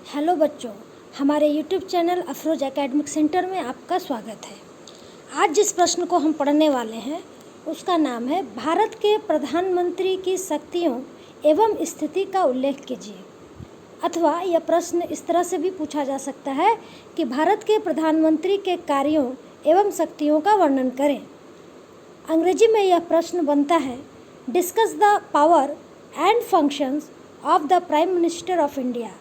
Hello बच्चों, हमारे YouTube channel Afroz academic centre में आपका स्वागत है। आज जिस प्रश्न को हम पढ़ने वाले हैं उसका नाम है भारत के प्रधानमंत्री की शक्तियों एवं स्थिति का उल्लेख कीजिए। अथवा यह प्रश्न इस तरह से भी पूछा जा सकता है कि भारत के प्रधानमंत्री के कार्यों एवं शक्तियों का वर्णन करें। अंग्रेजी में यह प्रश्न बनता है, discuss the power and functions of the prime minister of India.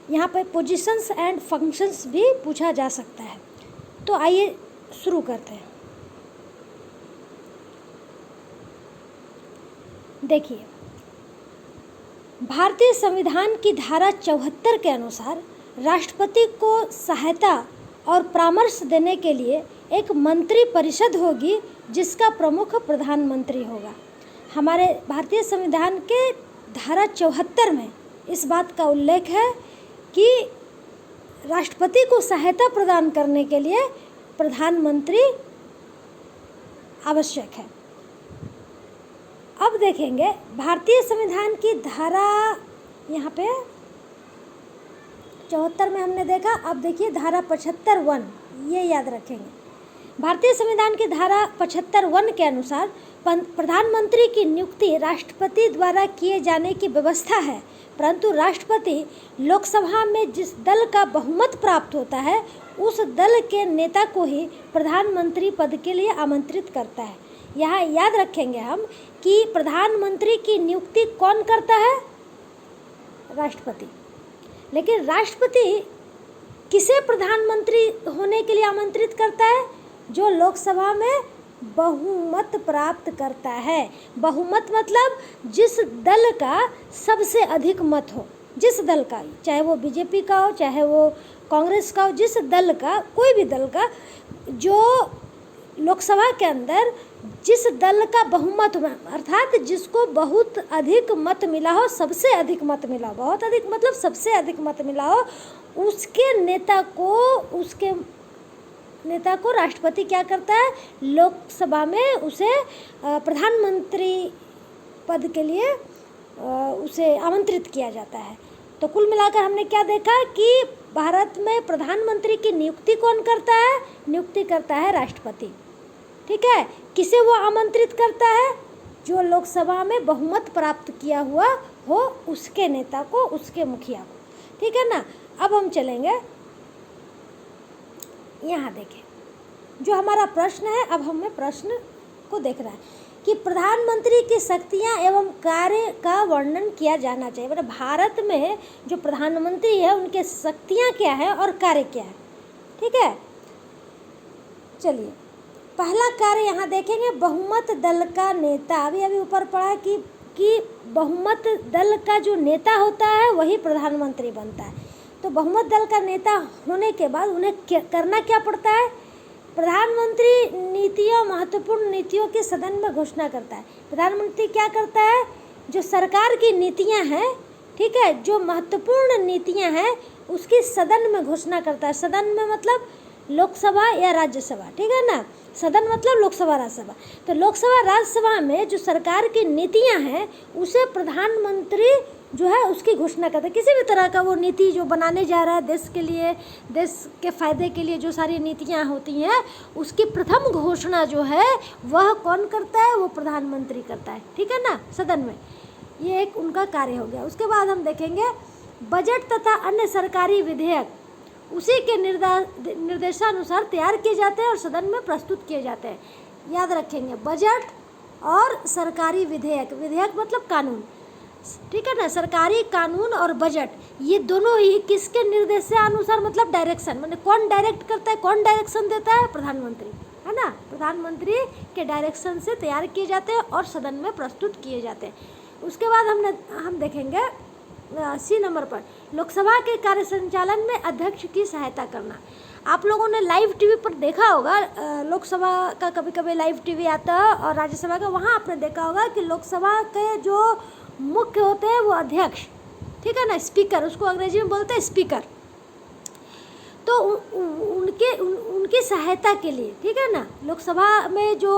यहाँ पर पोजीशंस एंड फंक्शंस भी पूछा जा सकता है। तो आइए शुरू करते हैं। देखिए, भारतीय संविधान की धारा 74 के अनुसार राष्ट्रपति को सहायता और परामर्श देने के लिए एक मंत्री परिषद होगी जिसका प्रमुख प्रधानमंत्री होगा। हमारे भारतीय संविधान के धारा 74 में इस बात का उल्लेख है कि राष्ट्रपति को सहायता प्रदान करने के लिए प्रधानमंत्री आवश्यक है। अब देखेंगे भारतीय संविधान की धारा यहाँ पे 74 में हमने देखा। अब देखिए धारा 75(1), ये याद रखेंगे। भारतीय संविधान की धारा 75(1) के अनुसार प्रधानमंत्री की नियुक्ति राष्ट्रपति द्वारा किए जाने की व्यवस्था है, परंतु राष्ट्रपति लोकसभा में जिस दल का बहुमत प्राप्त होता है उस दल के नेता को ही प्रधानमंत्री पद के लिए आमंत्रित करता है। यहाँ याद रखेंगे हम कि प्रधानमंत्री की नियुक्ति कौन करता है? राष्ट्रपति। लेकिन राष्ट्रपति किसे प्रधानमंत्री होने के लिए आमंत्रित करता है? जो लोकसभा में बहुमत प्राप्त करता है। बहुमत मतलब जिस दल का सबसे अधिक मत हो, जिस दल का, चाहे वो बीजेपी का हो, चाहे वो कांग्रेस का हो, जिस दल का, कोई भी दल का, जो लोकसभा के अंदर जिस दल का बहुमत हो, अर्थात जिसको बहुत अधिक मत मिला हो, सबसे अधिक मत मिला हो, बहुत अधिक मतलब सबसे अधिक मत मिला हो, उसके नेता को राष्ट्रपति क्या करता है? लोकसभा में उसे प्रधानमंत्री पद के लिए उसे आमंत्रित किया जाता है। तो कुल मिलाकर हमने क्या देखा कि भारत में प्रधानमंत्री की नियुक्ति कौन करता है? नियुक्ति करता है राष्ट्रपति। ठीक है। किसे वो आमंत्रित करता है? जो लोकसभा में बहुमत प्राप्त किया हुआ हो उसके नेता को, उसके मुखिया को। ठीक है ना। अब हम चलेंगे, यहाँ देखें जो हमारा प्रश्न है। अब हमें प्रश्न को देखना है कि प्रधानमंत्री की शक्तियाँ एवं कार्य का वर्णन किया जाना चाहिए। मतलब भारत में जो प्रधानमंत्री है उनके शक्तियाँ क्या है और कार्य क्या है। ठीक है। चलिए, पहला कार्य यहाँ देखेंगे, बहुमत दल का नेता। अभी ऊपर पढ़ा है कि बहुमत दल का जो नेता होता है वही प्रधानमंत्री बनता है। तो बहुमत दल का नेता होने के बाद उन्हें करना क्या पड़ता है? प्रधानमंत्री नीतियों, महत्वपूर्ण नीतियों की सदन में घोषणा करता है। प्रधानमंत्री क्या करता है? जो सरकार की नीतियां हैं, ठीक है, जो महत्वपूर्ण नीतियां हैं उसकी सदन में घोषणा करता है। सदन में मतलब लोकसभा या राज्यसभा। ठीक है ना। सदन मतलब लोकसभा, राज्यसभा। तो लोकसभा, राज्यसभा में जो सरकार की नीतियां हैं उसे प्रधानमंत्री जो है उसकी घोषणा करता है। किसी भी तरह का वो नीति जो बनाने जा रहा है देश के लिए, देश के फायदे के लिए, जो सारी नीतियां होती हैं उसकी प्रथम घोषणा जो है वह कौन करता है? वो प्रधानमंत्री करता है। ठीक है ना, सदन में। ये एक उनका कार्य हो गया। उसके बाद हम देखेंगे बजट तथा अन्य सरकारी विधेयक उसी के निर्देशानुसार तैयार किए जाते हैं और सदन में प्रस्तुत किए जाते हैं। याद रखेंगे, बजट और सरकारी विधेयक। विधेयक मतलब कानून। ठीक है ना। सरकारी कानून और बजट ये दोनों ही किसके निर्देशानुसार, मतलब डायरेक्शन, मतलब कौन डायरेक्ट करता है, कौन डायरेक्शन देता है? प्रधानमंत्री, है ना। प्रधानमंत्री के डायरेक्शन से तैयार किए जाते हैं और सदन में प्रस्तुत किए जाते हैं। उसके बाद हम देखेंगे सी नंबर पर, लोकसभा के कार्य संचालन में अध्यक्ष की सहायता करना। आप लोगों ने लाइव टीवी पर देखा होगा, लोकसभा का कभी कभी लाइव टीवी आता है और राज्यसभा का, वहाँ आपने देखा होगा कि लोकसभा के जो मुख्य होते हैं वो अध्यक्ष, ठीक है ना, स्पीकर, उसको अंग्रेजी में बोलते हैं स्पीकर। तो उनकी सहायता के लिए, ठीक है ना, लोकसभा में जो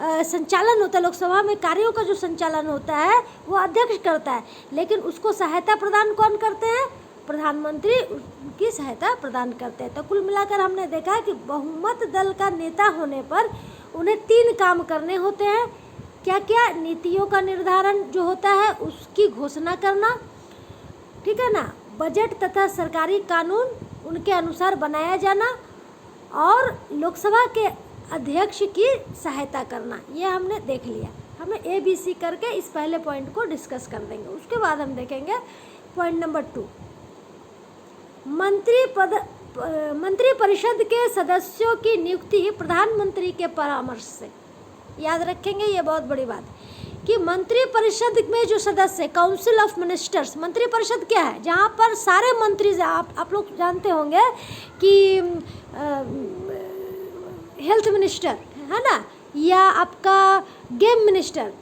संचालन होता है, लोकसभा में कार्यों का जो संचालन होता है वो अध्यक्ष करता है, लेकिन उसको सहायता प्रदान कौन करते हैं? प्रधानमंत्री की सहायता प्रदान करते हैं। तो कुल मिलाकर हमने देखा कि बहुमत दल का नेता होने पर उन्हें 3 काम करने होते हैं। क्या क्या? नीतियों का निर्धारण जो होता है उसकी घोषणा करना, ठीक है ना, बजट तथा सरकारी कानून उनके अनुसार बनाया जाना और लोकसभा के अध्यक्ष की सहायता करना। ये हमने देख लिया। हमें ABC करके इस पहले पॉइंट को डिस्कस कर देंगे। उसके बाद हम देखेंगे पॉइंट नंबर 2, मंत्री परिषद के सदस्यों की नियुक्ति प्रधानमंत्री के परामर्श से। याद रखेंगे, ये बहुत बड़ी बात है कि मंत्री परिषद में जो सदस्य, काउंसिल ऑफ मिनिस्टर्स, मंत्री परिषद क्या है? जहाँ पर सारे मंत्री, आप लोग जानते होंगे कि हेल्थ मिनिस्टर है ना, या आपका गेम मिनिस्टर,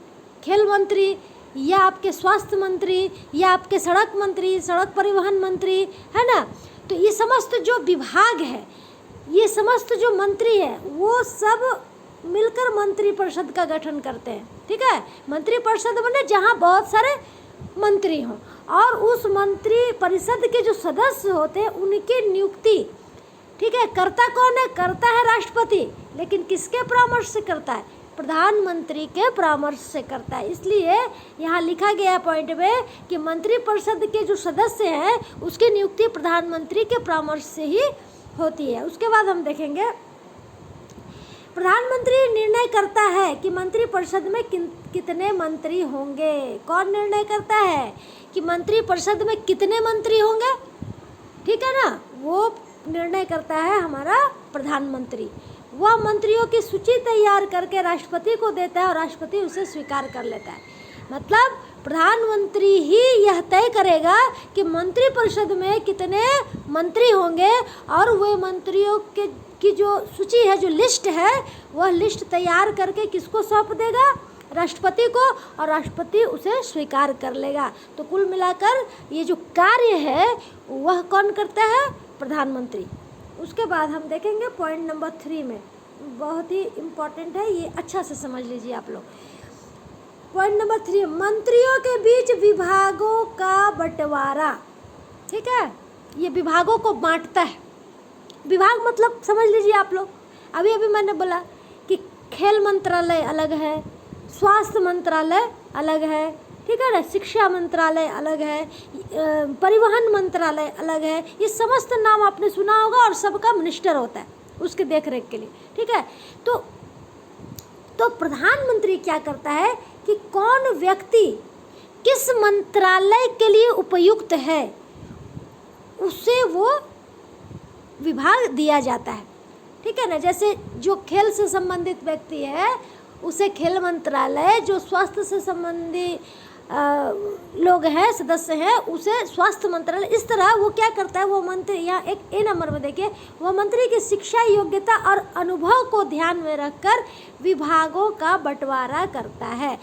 खेल मंत्री, या आपके स्वास्थ्य मंत्री, या आपके सड़क मंत्री, सड़क परिवहन मंत्री, है ना। तो ये समस्त जो विभाग है, ये समस्त जो मंत्री है, वो सब मिलकर मंत्री परिषद का गठन करते हैं, ठीक है। मंत्री परिषद बने जहाँ बहुत सारे मंत्री हों, और उस मंत्री परिषद के जो सदस्य होते हैं उनकी नियुक्ति, ठीक है, करता कौन है? करता है राष्ट्रपति, लेकिन किसके परामर्श से करता है? प्रधानमंत्री के परामर्श से करता है। इसलिए यहाँ लिखा गया पॉइंट में कि मंत्री परिषद के जो सदस्य हैं उसकी नियुक्ति प्रधानमंत्री के परामर्श से ही होती है। उसके बाद हम देखेंगे प्रधानमंत्री निर्णय करता है कि मंत्री परिषद में कितने मंत्री होंगे। कौन निर्णय करता है कि मंत्री परिषद में कितने मंत्री होंगे? ठीक है ना, वो निर्णय करता है हमारा प्रधानमंत्री। वह मंत्रियों की सूची तैयार करके राष्ट्रपति को देता है और राष्ट्रपति उसे स्वीकार कर लेता है। मतलब प्रधानमंत्री ही यह तय करेगा कि मंत्री परिषद में कितने मंत्री होंगे, और वे मंत्रियों की जो सूची है, जो लिस्ट है, वह लिस्ट तैयार करके किसको सौंप देगा? राष्ट्रपति को, और राष्ट्रपति उसे स्वीकार कर लेगा। तो कुल मिलाकर ये जो कार्य है वह कौन करता है? प्रधानमंत्री। उसके बाद हम देखेंगे पॉइंट नंबर 3 में, बहुत ही इम्पोर्टेंट है, ये अच्छा से समझ लीजिए आप लोग। पॉइंट नंबर 3, मंत्रियों के बीच विभागों का बंटवारा। ठीक है, ये विभागों को बांटता है। विभाग मतलब समझ लीजिए आप लोग, अभी अभी मैंने बोला कि खेल मंत्रालय अलग है, स्वास्थ्य मंत्रालय अलग है, ठीक है ना, शिक्षा मंत्रालय अलग है, परिवहन मंत्रालय अलग है। ये समस्त नाम आपने सुना होगा, और सबका मिनिस्टर होता है उसके देखरेख के लिए, ठीक है। तो प्रधानमंत्री क्या करता है कि कौन व्यक्ति किस मंत्रालय के लिए उपयुक्त है, उसे वो विभाग दिया जाता है, ठीक है ना। जैसे जो खेल से संबंधित व्यक्ति है उसे खेल मंत्रालय, जो स्वास्थ्य से संबंधी लोग हैं, सदस्य हैं, उसे स्वास्थ्य मंत्रालय। इस तरह वो क्या करता है, वो मंत्री, यहाँ एक ए नंबर में देखिए, वह मंत्री की शिक्षा, योग्यता और अनुभव को ध्यान में रखकर विभागों का बंटवारा करता है।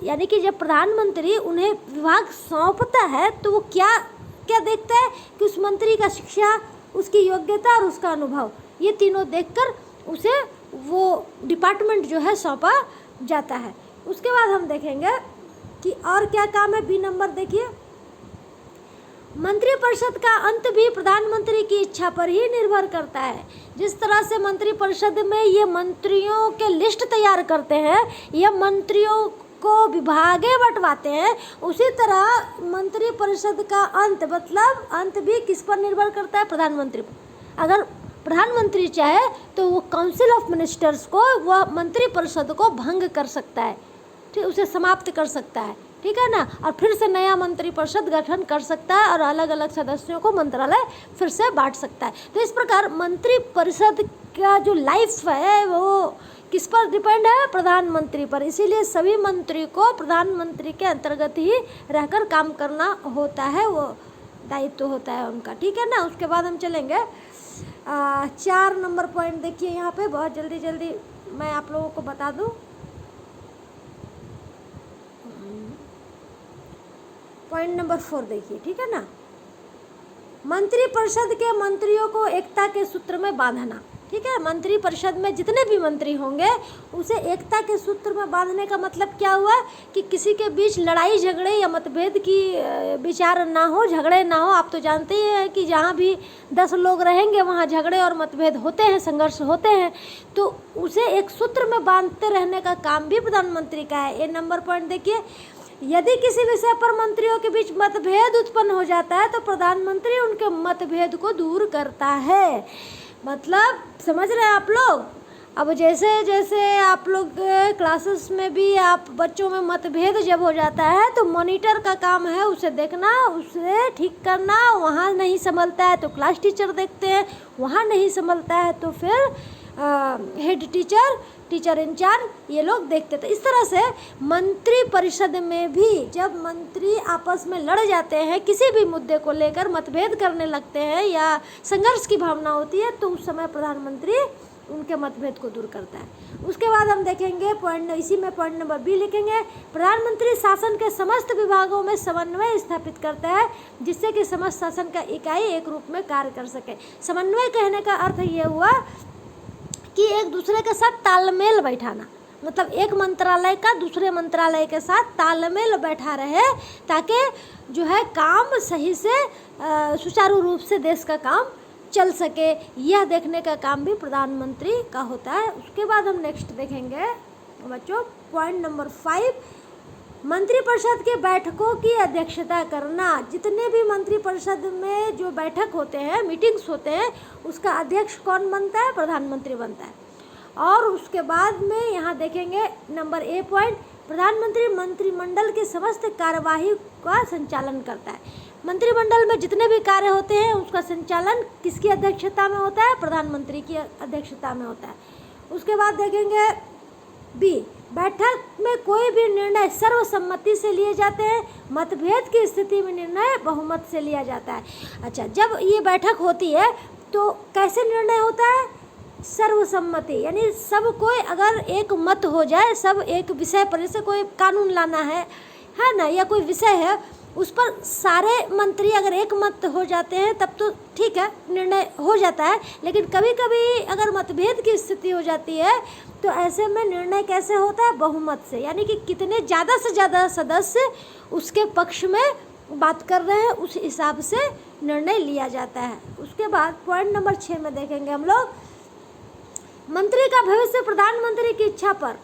यानी कि जब प्रधानमंत्री उन्हें विभाग सौंपता है तो वो क्या क्या देखता है कि उस मंत्री का शिक्षा, उसकी योग्यता और उसका अनुभव, ये तीनों देखकर उसे वो डिपार्टमेंट जो है सौंपा जाता है। उसके बाद हम देखेंगे कि और क्या काम है। बी नंबर देखिए, मंत्रिपरिषद का अंत भी प्रधानमंत्री की इच्छा पर ही निर्भर करता है। जिस तरह से मंत्रिपरिषद में ये मंत्रियों के लिस्ट तैयार करते हैं, ये मंत्रियों को विभागे बंटवाते हैं, उसी तरह मंत्रिपरिषद का अंत, मतलब अंत भी किस पर निर्भर करता है? प्रधानमंत्री पर। अगर प्रधानमंत्री चाहे तो वो काउंसिल ऑफ मिनिस्टर्स को, वह मंत्रिपरिषद को भंग कर सकता है, ठीक, उसे समाप्त कर सकता है, ठीक है ना, और फिर से नया मंत्रिपरिषद गठन कर सकता है और अलग अलग सदस्यों को मंत्रालय फिर से बांट सकता है। तो इस प्रकार मंत्रिपरिषद का जो लाइफ है वो किस पर डिपेंड है? प्रधानमंत्री पर। इसीलिए सभी मंत्री को प्रधानमंत्री के अंतर्गत ही रहकर काम करना होता है, वो दायित्व होता है उनका, ठीक है ना। उसके बाद हम चलेंगे 4 नंबर पॉइंट देखिए, यहाँ पे बहुत जल्दी जल्दी मैं आप लोगों को बता दूं। पॉइंट नंबर 4 देखिए, ठीक है ना, मंत्रिपरिषद के मंत्रियों को एकता के सूत्र में बांधना। ठीक है। मंत्री परिषद में जितने भी मंत्री होंगे उसे एकता के सूत्र में बांधने का मतलब क्या हुआ कि किसी के बीच लड़ाई झगड़े या मतभेद की विचार ना हो, झगड़े ना हो। आप तो जानते ही हैं कि जहाँ भी 10 लोग रहेंगे वहाँ झगड़े और मतभेद होते हैं, संघर्ष होते हैं, तो उसे एक सूत्र में बांधते रहने का काम भी प्रधानमंत्री का है। ये नंबर पॉइंट देखिए, यदि किसी विषय पर मंत्रियों के बीच मतभेद उत्पन्न हो जाता है तो प्रधानमंत्री उनके मतभेद को दूर करता है। मतलब समझ रहे हैं आप लोग। अब जैसे जैसे आप लोग क्लासेस में भी आप बच्चों में मतभेद जब हो जाता है तो मॉनिटर का काम है उसे देखना, उसे ठीक करना। वहाँ नहीं संभलता है तो क्लास टीचर देखते हैं, वहाँ नहीं संभलता है तो फिर हेड टीचर, टीचर इंचार्ज, ये लोग देखते थे। इस तरह से मंत्री परिषद में भी जब मंत्री आपस में लड़ जाते हैं, किसी भी मुद्दे को लेकर मतभेद करने लगते हैं या संघर्ष की भावना होती है, तो उस समय प्रधानमंत्री उनके मतभेद को दूर करता है। उसके बाद हम देखेंगे इसी में पॉइंट नंबर बी लिखेंगे, प्रधानमंत्री शासन के समस्त विभागों में समन्वय स्थापित करता है जिससे कि समस्त शासन का इकाई एक रूप में कार्य कर सके। समन्वय कहने का अर्थ ये हुआ कि एक दूसरे के साथ तालमेल बैठाना, मतलब एक मंत्रालय का दूसरे मंत्रालय के साथ तालमेल बैठा रहे ताकि जो है काम सही से सुचारू रूप से देश का काम चल सके। यह देखने का काम भी प्रधानमंत्री का होता है। उसके बाद हम नेक्स्ट देखेंगे बच्चों पॉइंट नंबर 5, मंत्रिपरिषद की बैठकों की अध्यक्षता करना। जितने भी मंत्रिपरिषद में जो बैठक होते हैं, मीटिंग्स होते हैं, उसका अध्यक्ष कौन बनता है? प्रधानमंत्री बनता है। और उसके बाद में यहाँ देखेंगे नंबर ए पॉइंट, प्रधानमंत्री मंत्रिमंडल की समस्त कार्यवाही का संचालन करता है। मंत्रिमंडल में जितने भी कार्य होते हैं उसका संचालन किसकी अध्यक्षता में होता है? प्रधानमंत्री की अध्यक्षता में होता है। उसके बाद देखेंगे बी, बैठक में कोई भी निर्णय सर्वसम्मति से लिए जाते हैं, मतभेद की स्थिति में निर्णय बहुमत से लिया जाता है। अच्छा, जब ये बैठक होती है तो कैसे निर्णय होता है? सर्वसम्मति, यानी सब कोई अगर एक मत हो जाए, सब एक विषय पर, जैसे कोई कानून लाना है ना, या कोई विषय है उस पर सारे मंत्री अगर एक मत हो जाते हैं तब तो ठीक है, निर्णय हो जाता है। लेकिन कभी कभी अगर मतभेद की स्थिति हो जाती है तो ऐसे में निर्णय कैसे होता है? बहुमत से, यानी कि कितने ज़्यादा से ज़्यादा सदस्य उसके पक्ष में बात कर रहे हैं उस हिसाब से निर्णय लिया जाता है। उसके बाद पॉइंट नंबर 6 में देखेंगे हम लोग, मंत्री का भविष्य प्रधानमंत्री की इच्छा पर।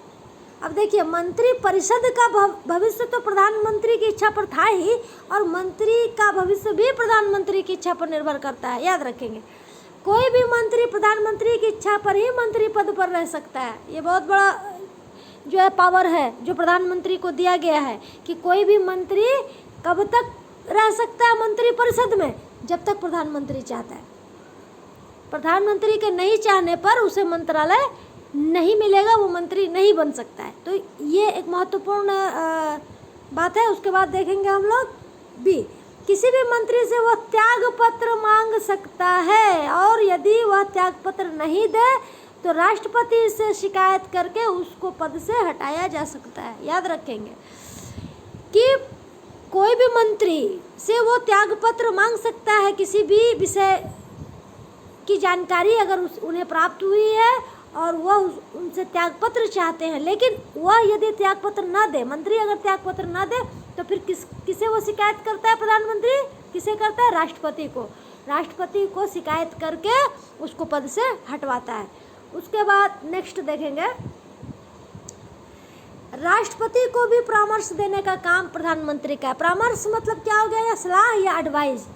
अब देखिए, मंत्री परिषद का भविष्य तो प्रधानमंत्री की इच्छा पर था ही, और मंत्री का भविष्य भी प्रधानमंत्री की इच्छा पर निर्भर करता है, याद रखेंगे। कोई भी मंत्री प्रधानमंत्री की इच्छा पर ही मंत्री पद पर रह सकता है। ये बहुत बड़ा जो है पावर है जो प्रधानमंत्री को दिया गया है कि कोई भी मंत्री कब तक रह सकता है मंत्री परिषद में? जब तक प्रधानमंत्री चाहता है। प्रधानमंत्री के नहीं चाहने पर उसे मंत्रालय नहीं मिलेगा, वो मंत्री नहीं बन सकता है। तो ये एक महत्वपूर्ण बात है। उसके बाद देखेंगे हम लोग बी, किसी भी मंत्री से वह त्याग पत्र मांग सकता है, और यदि वह त्याग पत्र नहीं दे तो राष्ट्रपति से शिकायत करके उसको पद से हटाया जा सकता है। याद रखेंगे कि कोई भी मंत्री से वो त्याग पत्र मांग सकता है, किसी भी विषय की जानकारी अगर उन्हें प्राप्त हुई है और वह उनसे त्यागपत्र चाहते हैं, लेकिन वह यदि त्यागपत्र ना दे, मंत्री अगर त्यागपत्र ना दे तो फिर किसे वो शिकायत करता है? प्रधानमंत्री किसे करता है? राष्ट्रपति को। राष्ट्रपति को शिकायत करके उसको पद से हटवाता है। उसके बाद नेक्स्ट देखेंगे, राष्ट्रपति को भी परामर्श देने का काम प्रधानमंत्री का है। परामर्श मतलब क्या हो गया? या सलाह या एडवाइस।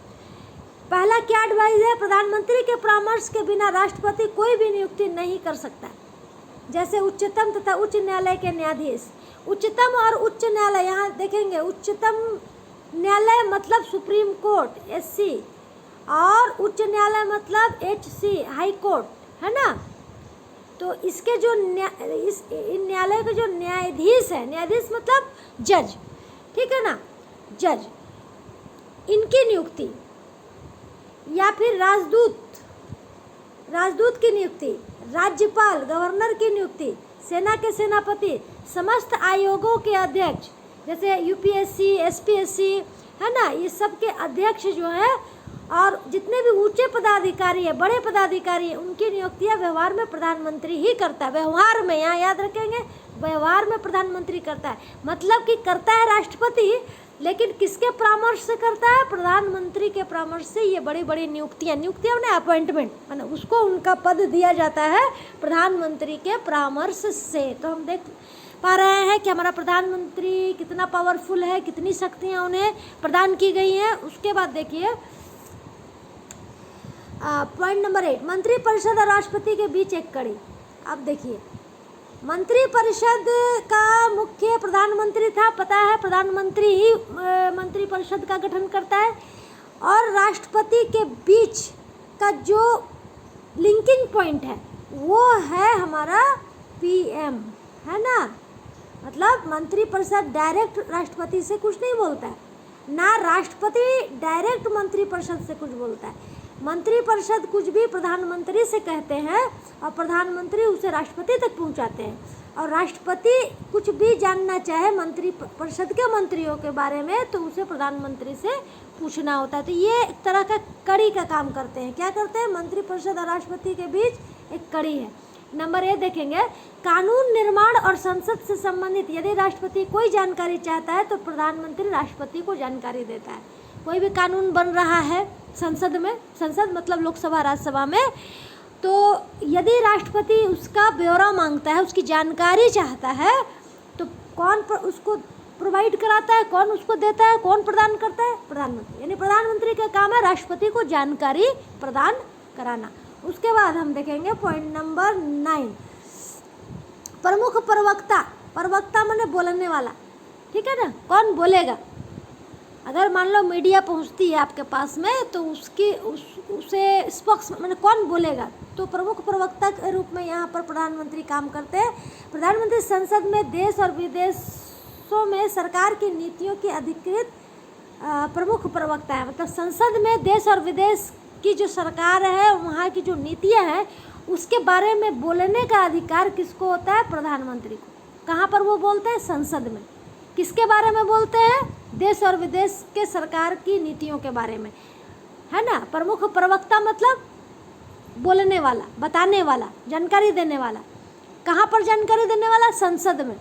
पहला क्या एडवाइस है? प्रधानमंत्री के परामर्श के बिना राष्ट्रपति कोई भी नियुक्ति नहीं कर सकता। जैसे उच्चतम तथा उच्च न्यायालय के न्यायाधीश, उच्चतम और उच्च न्यायालय, यहाँ देखेंगे उच्चतम न्यायालय मतलब सुप्रीम कोर्ट SC, और उच्च न्यायालय मतलब HC हाई कोर्ट, है ना। तो इसके जो इन न्यायालय के जो न्यायाधीश है, न्यायाधीश मतलब जज, ठीक है ना, जज, इनकी नियुक्ति या फिर राजदूत की नियुक्ति, राज्यपाल गवर्नर की नियुक्ति, सेना के सेनापति, समस्त आयोगों के अध्यक्ष जैसे UPSC SPSC, है ना, ये सब के अध्यक्ष जो है और जितने भी ऊंचे पदाधिकारी है, बड़े पदाधिकारी है, उनकी नियुक्तियां व्यवहार में प्रधानमंत्री ही करता है। व्यवहार में, यहाँ याद रखेंगे, व्यवहार में प्रधानमंत्री करता है, मतलब कि करता है राष्ट्रपति, लेकिन किसके परामर्श से करता है? प्रधानमंत्री के परामर्श से ये बड़ी बड़ी नियुक्तियां मैंने अपॉइंटमेंट माने उसको उनका पद दिया जाता है प्रधानमंत्री के परामर्श से। तो हम देख पा रहे हैं कि हमारा प्रधानमंत्री कितना पावरफुल है, कितनी शक्तियां उन्हें प्रदान की गई हैं। उसके बाद देखिए पॉइंट नंबर 8, मंत्रिपरिषद और राष्ट्रपति के बीच एक कड़ी। अब देखिए, मंत्रिपरिषद का मुख्य प्रधानमंत्री था, पता है, प्रधानमंत्री ही मंत्रिपरिषद का गठन करता है, और राष्ट्रपति के बीच का जो लिंकिंग पॉइंट है वो है हमारा पीएम, है ना। मतलब मंत्रिपरिषद डायरेक्ट राष्ट्रपति से कुछ नहीं बोलता है, ना राष्ट्रपति डायरेक्ट मंत्रिपरिषद से कुछ बोलता है। मंत्रिपरिषद कुछ भी प्रधानमंत्री से कहते हैं और प्रधानमंत्री उसे राष्ट्रपति तक पहुंचाते हैं, और राष्ट्रपति कुछ भी जानना चाहे मंत्रिपरिषद के मंत्रियों के बारे में तो उसे प्रधानमंत्री से पूछना होता है। तो ये एक तरह का कड़ी का काम करते हैं। क्या करते हैं? मंत्रिपरिषद और राष्ट्रपति के बीच एक कड़ी है। नंबर ए देखेंगे, कानून निर्माण और संसद से संबंधित यदि राष्ट्रपति कोई जानकारी चाहता है तो प्रधानमंत्री राष्ट्रपति को जानकारी देता है। कोई भी कानून बन रहा है संसद में, संसद मतलब लोकसभा राज्यसभा में, तो यदि राष्ट्रपति उसका ब्यौरा मांगता है, उसकी जानकारी चाहता है, तो कौन उसको प्रोवाइड कराता है, कौन उसको देता है, कौन प्रदान करता है? प्रधानमंत्री। यानी प्रधानमंत्री का काम है राष्ट्रपति को जानकारी प्रदान कराना। उसके बाद हम देखेंगे पॉइंट नंबर 9, प्रमुख प्रवक्ता। प्रवक्ता माने बोलने वाला, ठीक है ना, कौन बोलेगा। अगर मान लो मीडिया पहुंचती है आपके पास में तो उसे स्पोक्स माने कौन बोलेगा, तो प्रमुख प्रवक्ता के रूप में यहाँ पर प्रधानमंत्री काम करते हैं। प्रधानमंत्री संसद में देश और विदेशों में सरकार की नीतियों की अधिकृत प्रमुख प्रवक्ता है। मतलब संसद में देश और विदेश की जो सरकार है, वहाँ की जो नीतियाँ हैं, उसके बारे में बोलने का अधिकार किसको होता है? प्रधानमंत्री को। कहाँ पर वो बोलते हैं? संसद में। किसके बारे में बोलते हैं? देश और विदेश के सरकार की नीतियों के बारे में, है ना। प्रमुख प्रवक्ता मतलब बोलने वाला, बताने वाला, जानकारी देने वाला। कहाँ पर जानकारी देने वाला? संसद में।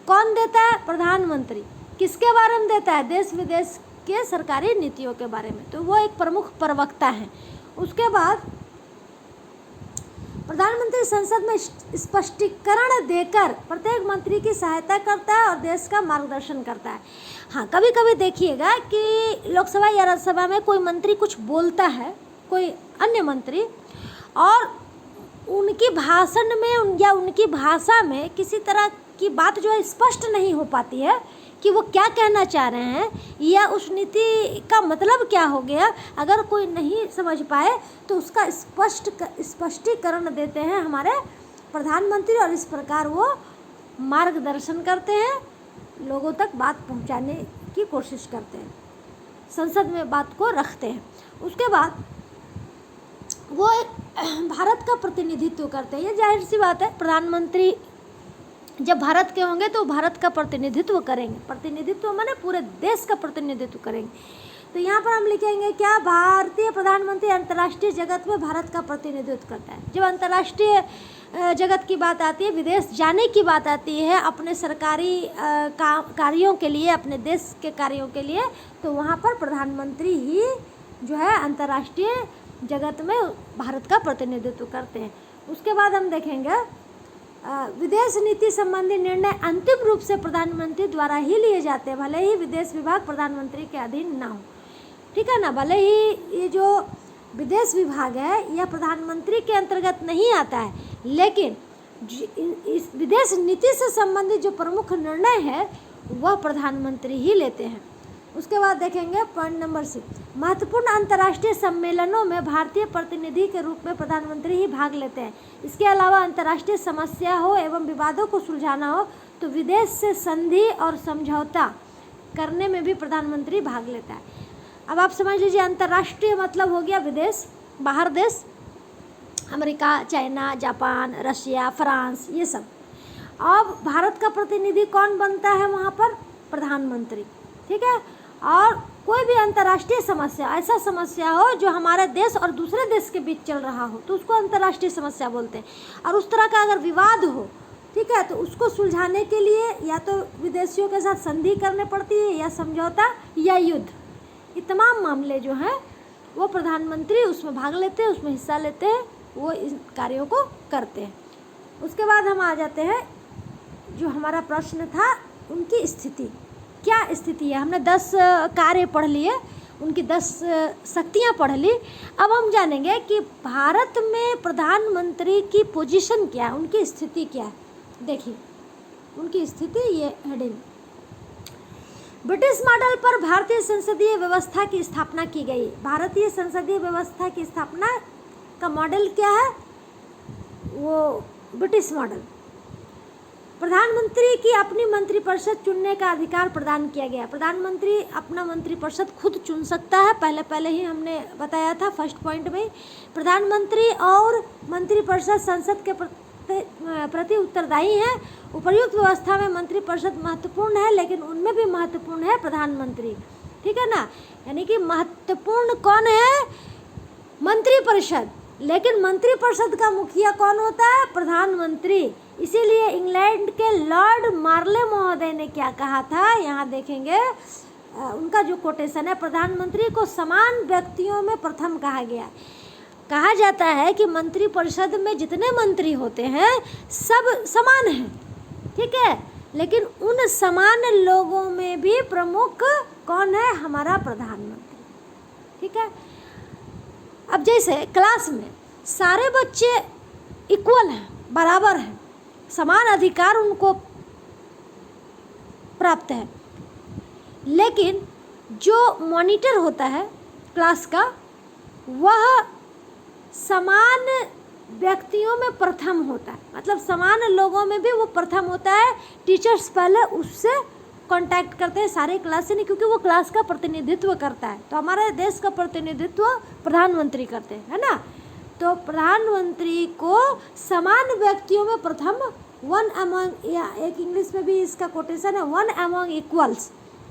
कौन देता है? प्रधानमंत्री। किसके बारे में देता है? देश विदेश के सरकारी नीतियों के बारे में। तो वो एक प्रमुख प्रवक्ता है। उसके बाद प्रधानमंत्री संसद में स्पष्टीकरण देकर प्रत्येक मंत्री की सहायता करता है और देश का मार्गदर्शन करता है। हाँ, कभी कभी देखिएगा कि लोकसभा या राज्यसभा में कोई मंत्री कुछ बोलता है, कोई अन्य मंत्री, और उनकी भाषण में या उनकी भाषा में किसी तरह की बात जो है स्पष्ट नहीं हो पाती है कि वो क्या कहना चाह रहे हैं या उस नीति का मतलब क्या हो गया। अगर कोई नहीं समझ पाए तो उसका स्पष्टीकरण देते हैं हमारे प्रधानमंत्री, और इस प्रकार वो मार्गदर्शन करते हैं, लोगों तक बात पहुंचाने की कोशिश करते हैं, संसद में बात को रखते हैं। उसके बाद वो एक भारत का प्रतिनिधित्व करते हैं। ये जाहिर सी बात है, प्रधानमंत्री जब भारत के होंगे तो भारत का प्रतिनिधित्व करेंगे। प्रतिनिधित्व माने पूरे देश का प्रतिनिधित्व करेंगे। तो यहाँ पर हम लिखेंगे क्या? भारतीय प्रधानमंत्री अंतर्राष्ट्रीय जगत में भारत का प्रतिनिधित्व करता है। जब अंतर्राष्ट्रीय जगत की बात आती है, विदेश जाने की बात आती है अपने सरकारी कार्यों के लिए, अपने देश के कार्यों के लिए, तो वहाँ पर प्रधानमंत्री ही जो है अंतर्राष्ट्रीय जगत में भारत का प्रतिनिधित्व करते हैं। उसके बाद हम देखेंगे विदेश नीति संबंधी निर्णय अंतिम रूप से प्रधानमंत्री द्वारा ही लिए जाते हैं, भले ही विदेश विभाग प्रधानमंत्री के अधीन ना हो, ठीक है ना। भले ही ये जो विदेश विभाग है यह प्रधानमंत्री के अंतर्गत नहीं आता है, लेकिन इस विदेश नीति से संबंधित जो प्रमुख निर्णय है वह प्रधानमंत्री ही लेते हैं। उसके बाद देखेंगे पॉइंट नंबर 6, महत्वपूर्ण अंतर्राष्ट्रीय सम्मेलनों में भारतीय प्रतिनिधि के रूप में प्रधानमंत्री ही भाग लेते हैं। इसके अलावा अंतर्राष्ट्रीय समस्या हो एवं विवादों को सुलझाना हो तो विदेश से संधि और समझौता करने में भी प्रधानमंत्री भाग लेता है। अब आप समझ लीजिए, अंतर्राष्ट्रीय मतलब हो गया विदेश, बाहर देश, America, China, Japan, Russia, France, ये सब। अब भारत का प्रतिनिधि कौन बनता है वहाँ पर? प्रधानमंत्री, ठीक है। और कोई भी अंतर्राष्ट्रीय समस्या, ऐसा समस्या हो जो हमारे देश और दूसरे देश के बीच चल रहा हो, तो उसको अंतर्राष्ट्रीय समस्या बोलते हैं। और उस तरह का अगर विवाद हो, ठीक है, तो उसको सुलझाने के लिए या तो विदेशियों के साथ संधि करनी पड़ती है, या समझौता, या युद्ध। ये तमाम मामले जो हैं वो प्रधानमंत्री उसमें भाग लेते हैं, उसमें हिस्सा लेते हैं, वो इन कार्यों को करते हैं। उसके बाद हम आ जाते हैं, जो हमारा प्रश्न था, उनकी स्थिति क्या स्थिति है। हमने 10 कार्य पढ़ लिए, उनकी 10 शक्तियाँ पढ़ ली। अब हम जानेंगे कि भारत में प्रधानमंत्री की पोजीशन क्या है, उनकी स्थिति क्या है। देखिए उनकी स्थिति, ये हेडिंग। ब्रिटिश मॉडल पर भारतीय संसदीय व्यवस्था की स्थापना की गई। भारतीय संसदीय व्यवस्था की स्थापना का मॉडल क्या है, वो ब्रिटिश मॉडल। प्रधानमंत्री की अपनी मंत्रिपरिषद चुनने का अधिकार प्रदान किया गया। प्रधानमंत्री अपना मंत्रिपरिषद खुद चुन सकता है, पहले ही हमने बताया था फर्स्ट पॉइंट में। प्रधानमंत्री और मंत्रिपरिषद संसद के प्रति उत्तरदायी है। उपर्युक्त व्यवस्था में मंत्रिपरिषद महत्वपूर्ण है, लेकिन उनमें भी महत्वपूर्ण है प्रधानमंत्री, ठीक है ना। यानी कि महत्वपूर्ण कौन है, मंत्रिपरिषद, लेकिन मंत्रिपरिषद का मुखिया कौन होता है, प्रधानमंत्री। इसीलिए इंग्लैंड के लॉर्ड मार्ले महोदय ने क्या कहा था, यहाँ देखेंगे उनका जो कोटेशन है, प्रधानमंत्री को समान व्यक्तियों में प्रथम कहा गया। कहा जाता है कि मंत्रिपरिषद में जितने मंत्री होते हैं सब समान हैं, ठीक है, लेकिन उन समान लोगों में भी प्रमुख कौन है, हमारा प्रधानमंत्री, ठीक है। अब जैसे क्लास में सारे बच्चे इक्वल हैं, बराबर हैं, समान अधिकार उनको प्राप्त है, लेकिन जो मॉनिटर होता है क्लास का, वह समान व्यक्तियों में प्रथम होता है। मतलब समान लोगों में भी वो प्रथम होता है। टीचर्स पहले उससे कांटेक्ट करते हैं, सारे क्लास से नहीं, क्योंकि वो क्लास का प्रतिनिधित्व करता है। तो हमारे देश का प्रतिनिधित्व प्रधानमंत्री करते हैं, है ना। तो प्रधानमंत्री को समान व्यक्तियों में प्रथम, वन अमंग, या एक इंग्लिश में भी इसका कोटेशन है, वन अमंग इक्वल्स,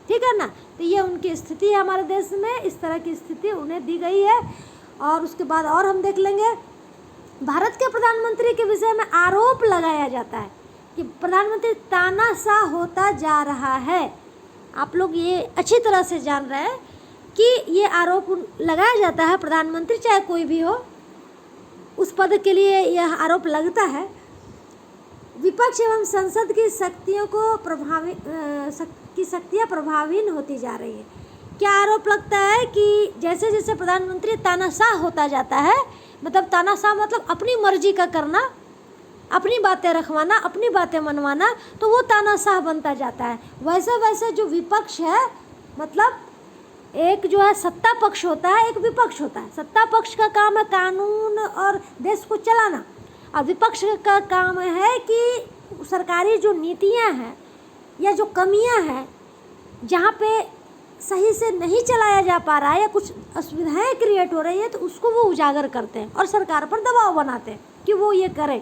ठीक है ना। तो ये उनकी स्थिति है हमारे देश में, इस तरह की स्थिति उन्हें दी गई है। और उसके बाद और हम देख लेंगे, भारत के प्रधानमंत्री के विषय में आरोप लगाया जाता है कि प्रधानमंत्री तानाशाह होता जा रहा है। आप लोग ये अच्छी तरह से जान रहे हैं कि ये आरोप लगाया जाता है, प्रधानमंत्री चाहे कोई भी हो, उस पद के लिए यह आरोप लगता है। विपक्ष एवं संसद की शक्तियों को शक्तियाँ प्रभावहीन होती जा रही है। क्या आरोप लगता है कि जैसे जैसे प्रधानमंत्री तानाशाह होता जाता है, मतलब तानाशाह मतलब अपनी मर्जी का करना, अपनी बातें रखवाना, अपनी बातें मनवाना, तो वो तानाशाह बनता जाता है। वैसे वैसे जो विपक्ष है, मतलब एक जो है सत्ता पक्ष होता है, एक विपक्ष होता है। सत्ता पक्ष का काम है कानून और देश को चलाना, और विपक्ष का काम है कि सरकारी जो नीतियां हैं या जो कमियां हैं, जहाँ पे सही से नहीं चलाया जा पा रहा है या कुछ असुविधाएं क्रिएट हो रही है, तो उसको वो उजागर करते हैं और सरकार पर दबाव बनाते हैं कि वो ये करे।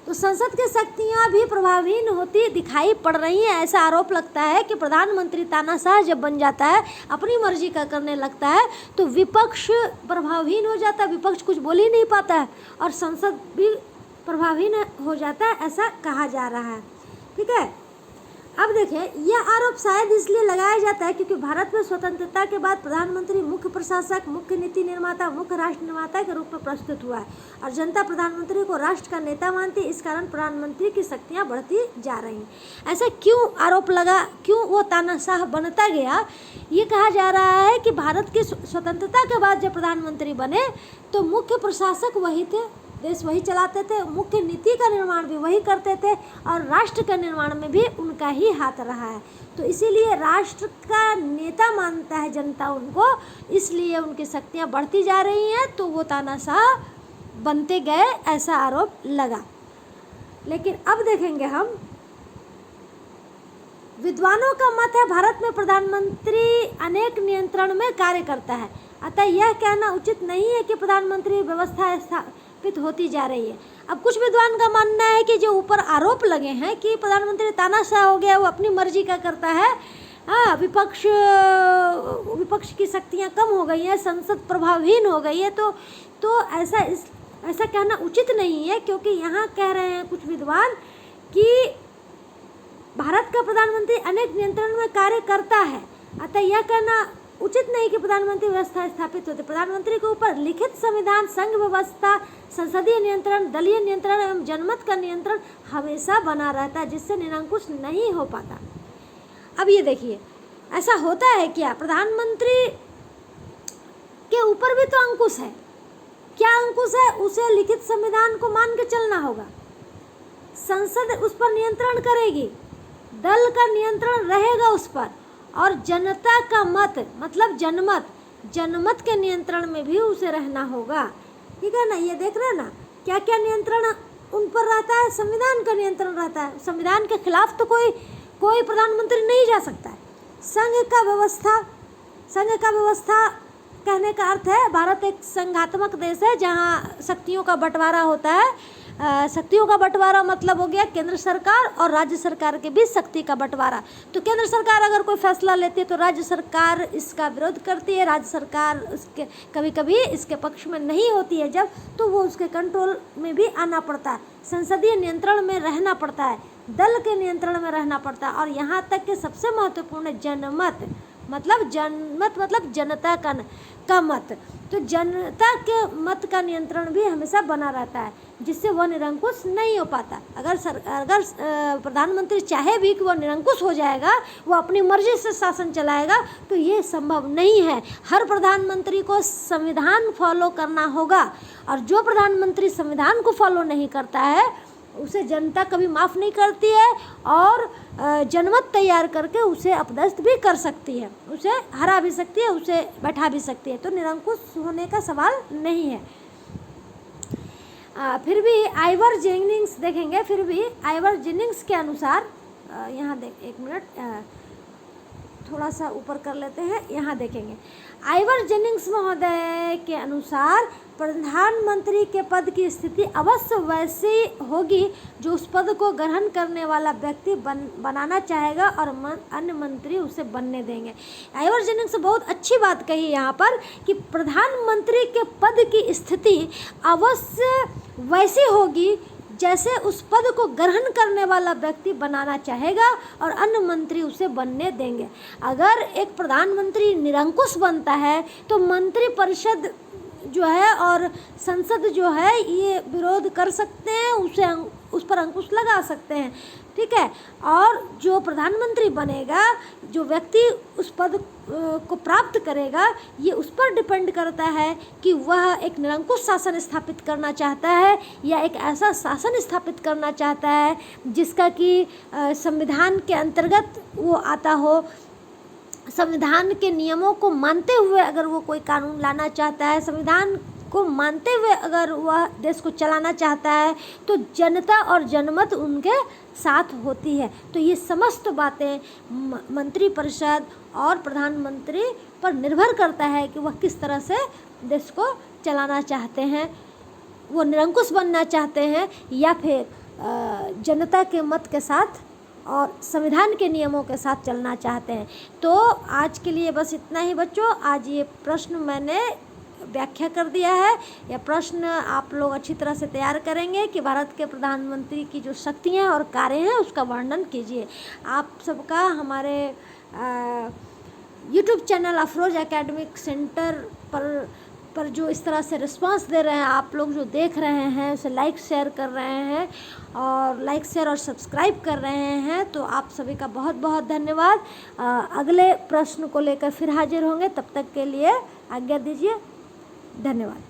तो संसद की शक्तियां भी प्रभावहीन होती दिखाई पड़ रही हैं। ऐसा आरोप लगता है कि प्रधानमंत्री तानाशाह जब बन जाता है, अपनी मर्जी का करने लगता है, तो विपक्ष प्रभावहीन हो जाता है, विपक्ष कुछ बोल ही नहीं पाता है, और संसद भी प्रभावहीन हो जाता है, ऐसा कहा जा रहा है, ठीक है। अब देखें, यह आरोप शायद इसलिए लगाया जाता है क्योंकि भारत में स्वतंत्रता के बाद प्रधानमंत्री मुख्य प्रशासक, मुख्य नीति निर्माता, मुख्य राष्ट्र निर्माता के रूप में प्रस्तुत हुआ है, और जनता प्रधानमंत्री को राष्ट्र का नेता मानती है। इस कारण प्रधानमंत्री की शक्तियां बढ़ती जा रही हैं। ऐसा क्यों आरोप लगा, क्यों वो तानाशाह बनता गया? ये कहा जा रहा है कि भारत की स्वतंत्रता के बाद जब प्रधानमंत्री बने तो मुख्य प्रशासक वही थे, देश वही चलाते थे, मुख्य नीति का निर्माण भी वही करते थे, और राष्ट्र का निर्माण में भी उनका ही हाथ रहा है। तो इसीलिए राष्ट्र का नेता मानता है जनता उनको, इसलिए उनकी शक्तियाँ बढ़ती जा रही हैं, तो वो तानाशाह बनते गए, ऐसा आरोप लगा। लेकिन अब देखेंगे हम, विद्वानों का मत है भारत में प्रधानमंत्री अनेक नियंत्रण में कार्य करता है, अतः यह कहना उचित नहीं है कि प्रधानमंत्री व्यवस्था स्थापित होती जा रही है। अब कुछ विद्वान का मानना है कि जो ऊपर आरोप लगे हैं कि प्रधानमंत्री तानाशाह हो गया, वो अपनी मर्जी का करता है, विपक्ष की शक्तियाँ कम हो गई हैं, संसद प्रभावहीन हो गई है, तो ऐसा कहना उचित नहीं है, क्योंकि यहाँ कह रहे हैं कुछ विद्वान कि भारत का प्रधानमंत्री अनेक नियंत्रण में कार्य करता है, अतः यह कहना उचित नहीं कि प्रधानमंत्री व्यवस्था स्थापित होती। प्रधानमंत्री के ऊपर लिखित संविधान, संघ व्यवस्था, संसदीय नियंत्रण, दलीय नियंत्रण एवं जनमत का नियंत्रण हमेशा बना रहता है, जिससे निरंकुश नहीं हो पाता। अब ये देखिए, ऐसा होता है क्या? प्रधानमंत्री के ऊपर भी तो अंकुश है। क्या अंकुश है? उसे लिखित संविधान को मान के चलना होगा, संसद उस पर नियंत्रण करेगी, दल का नियंत्रण रहेगा उस पर, और जनता का मत मतलब जनमत के नियंत्रण में भी उसे रहना होगा। ठीक है ना? ये देख रहे हैं ना, क्या क्या नियंत्रण उन पर रहता है? संविधान का नियंत्रण रहता है। संविधान के खिलाफ तो कोई प्रधानमंत्री नहीं जा सकता है। संघ का व्यवस्था कहने का अर्थ है, भारत एक संघात्मक देश है जहाँ शक्तियों का बंटवारा होता है। शक्तियों का बंटवारा मतलब हो गया केंद्र सरकार और राज्य सरकार के बीच शक्ति का बंटवारा। तो केंद्र सरकार अगर कोई फैसला लेती है तो राज्य सरकार इसका विरोध करती है, राज्य सरकार इसके कभी कभी इसके पक्ष में नहीं होती है, जब तो वो उसके कंट्रोल में भी आना पड़ता है, संसदीय नियंत्रण में रहना पड़ता है, दल के नियंत्रण में रहना पड़ता है। और यहाँ तक कि सबसे महत्वपूर्ण जनमत मतलब जनता का मत, तो जनता के मत का नियंत्रण भी हमेशा बना रहता है, जिससे वह निरंकुश नहीं हो पाता। अगर प्रधानमंत्री चाहे भी कि वह निरंकुश हो जाएगा, वो अपनी मर्जी से शासन चलाएगा, तो ये संभव नहीं है। हर प्रधानमंत्री को संविधान फॉलो करना होगा, और जो प्रधानमंत्री संविधान को फॉलो नहीं करता है उसे जनता कभी माफ़ नहीं करती है, और जनमत तैयार करके उसे अपदस्थ भी कर सकती है, उसे हरा भी सकती है, उसे बैठा भी सकती है। तो निरंकुश होने का सवाल नहीं है। फिर भी आइवर जेनिंग्स देखेंगे, फिर भी आइवर जेनिंग्स के अनुसार यहाँ एक मिनट थोड़ा सा ऊपर कर लेते हैं, यहाँ देखेंगे। आइवर जेनिंग्स महोदय के अनुसार प्रधानमंत्री के पद की स्थिति अवश्य वैसी होगी जो उस पद को ग्रहण करने वाला व्यक्ति बनाना चाहेगा और अन्य मंत्री उसे बनने देंगे। आइवर जेनिंग्स बहुत अच्छी बात कही यहाँ पर कि प्रधानमंत्री के पद की स्थिति अवश्य वैसी होगी जैसे उस पद को ग्रहण करने वाला व्यक्ति बनाना चाहेगा और अन्य मंत्री उसे बनने देंगे। अगर एक प्रधानमंत्री निरंकुश बनता है तो मंत्री परिषद जो है और संसद जो है ये विरोध कर सकते हैं, उस पर अंकुश लगा सकते हैं। ठीक है, और जो प्रधानमंत्री बनेगा, जो व्यक्ति उस पद को प्राप्त करेगा, ये उस पर डिपेंड करता है कि वह एक निरंकुश शासन स्थापित करना चाहता है या एक ऐसा शासन स्थापित करना चाहता है जिसका कि संविधान के अंतर्गत वो आता हो, संविधान के नियमों को मानते हुए अगर वो कोई कानून लाना चाहता है, संविधान को मानते हुए अगर वह देश को चलाना चाहता है, तो जनता और जनमत उनके साथ होती है। तो ये समस्त बातें मंत्री परिषद और प्रधानमंत्री पर निर्भर करता है कि वह किस तरह से देश को चलाना चाहते हैं, वो निरंकुश बनना चाहते हैं या फिर जनता के मत के साथ और संविधान के नियमों के साथ चलना चाहते हैं। तो आज के लिए बस इतना ही बच्चों। आज ये प्रश्न मैंने व्याख्या कर दिया है। यह प्रश्न आप लोग अच्छी तरह से तैयार करेंगे कि भारत के प्रधानमंत्री की जो शक्तियाँ और कार्य हैं उसका वर्णन कीजिए। आप सबका हमारे YouTube channel Afroz academic centre पर जो इस तरह से रिस्पांस दे रहे हैं, आप लोग जो देख रहे हैं उसे लाइक शेयर कर रहे हैं और सब्सक्राइब कर रहे हैं, तो आप सभी का बहुत बहुत धन्यवाद। अगले प्रश्न को लेकर फिर हाजिर होंगे, तब तक के लिए आज्ञा दीजिए। धन्यवाद।